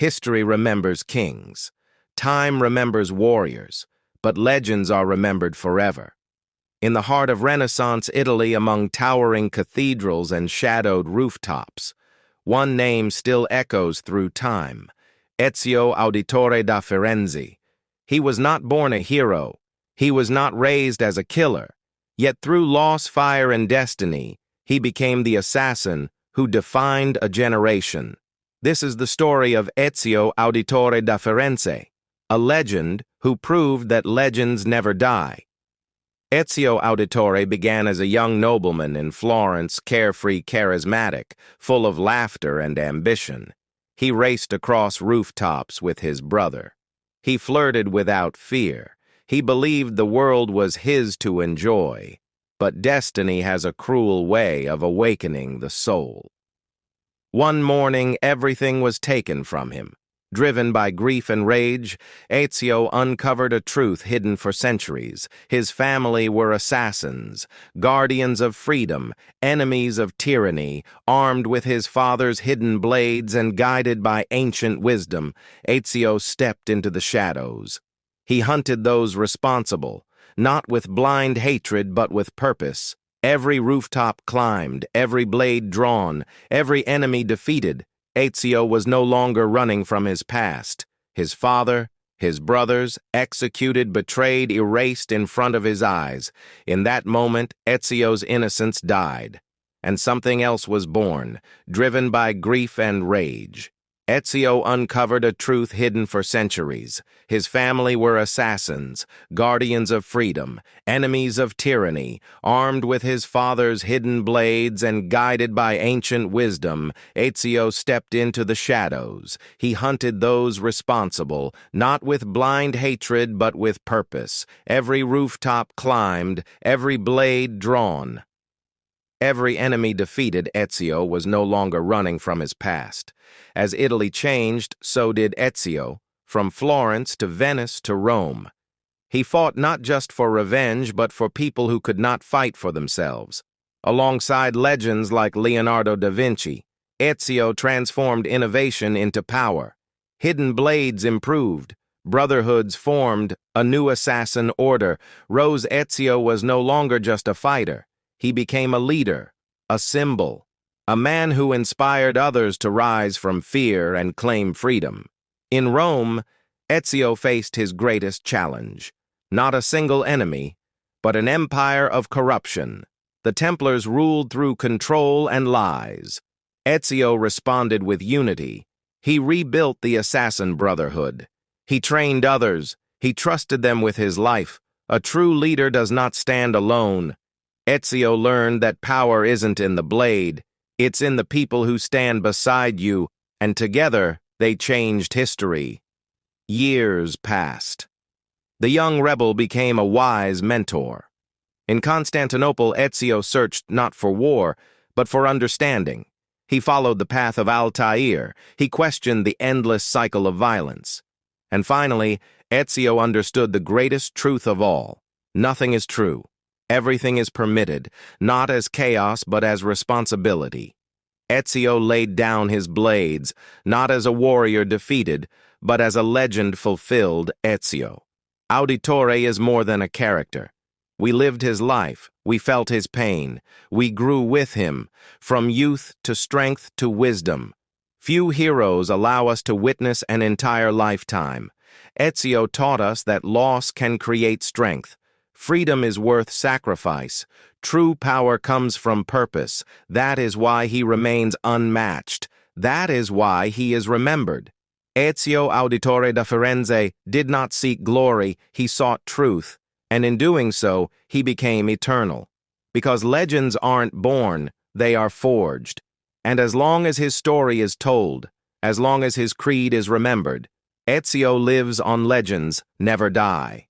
History remembers kings. Time remembers warriors, but legends are remembered forever. In the heart of Renaissance Italy, among towering cathedrals and shadowed rooftops, one name still echoes through time: Ezio Auditore da Firenze. He was not born a hero. He was not raised as a killer. Yet through loss, fire, and destiny, he became the assassin who defined a generation. This is the story of Ezio Auditore da Firenze, a legend who proved that legends never die. Ezio Auditore began as a young nobleman in Florence, carefree, charismatic, full of laughter and ambition. He raced across rooftops with his brother. He flirted without fear. He believed the world was his to enjoy. But destiny has a cruel way of awakening the soul. One morning, everything was taken from him. Driven by grief and rage, Ezio uncovered a truth hidden for centuries. His family were assassins, guardians of freedom, enemies of tyranny. Armed with his father's hidden blades and guided by ancient wisdom, Ezio stepped into the shadows. He hunted those responsible, not with blind hatred but with purpose. Every rooftop climbed, every blade drawn, every enemy defeated. Ezio was no longer running from his past. His father, his brothers, executed, betrayed, erased in front of his eyes. In that moment, Ezio's innocence died, and something else was born, driven by grief and rage. Ezio uncovered a truth hidden for centuries. His family were assassins, guardians of freedom, enemies of tyranny. Armed with his father's hidden blades and guided by ancient wisdom, Ezio stepped into the shadows. He hunted those responsible, not with blind hatred but with purpose. Every rooftop climbed, every blade drawn. Every enemy defeated. Ezio was no longer running from his past. As Italy changed, so did Ezio, from Florence to Venice to Rome. He fought not just for revenge, but for people who could not fight for themselves. Alongside legends like Leonardo da Vinci, Ezio transformed innovation into power. Hidden blades improved, brotherhoods formed, a new assassin order rose. Ezio was no longer just a fighter. He became a leader, a symbol, a man who inspired others to rise from fear and claim freedom. In Rome, Ezio faced his greatest challenge: not a single enemy, but an empire of corruption. The Templars ruled through control and lies. Ezio responded with unity. He rebuilt the assassin brotherhood. He trained others. He trusted them with his life. A true leader does not stand alone. Ezio learned that power isn't in the blade, it's in the people who stand beside you, and together they changed history. Years passed. The young rebel became a wise mentor. In Constantinople, Ezio searched not for war, but for understanding. He followed the path of Altair. He questioned the endless cycle of violence. And finally, Ezio understood the greatest truth of all: nothing is true. Everything is permitted, not as chaos but as responsibility. Ezio laid down his blades, not as a warrior defeated, but as a legend fulfilled. Ezio Auditore is more than a character. We lived his life, we felt his pain, we grew with him, from youth to strength to wisdom. Few heroes allow us to witness an entire lifetime. Ezio taught us that loss can create strength. Freedom is worth sacrifice. True power comes from purpose. That is why he remains unmatched. That is why he is remembered. Ezio Auditore da Firenze did not seek glory, he sought truth, and in doing so, he became eternal. Because legends aren't born, they are forged. And as long as his story is told, as long as his creed is remembered, Ezio lives on. Legends never die.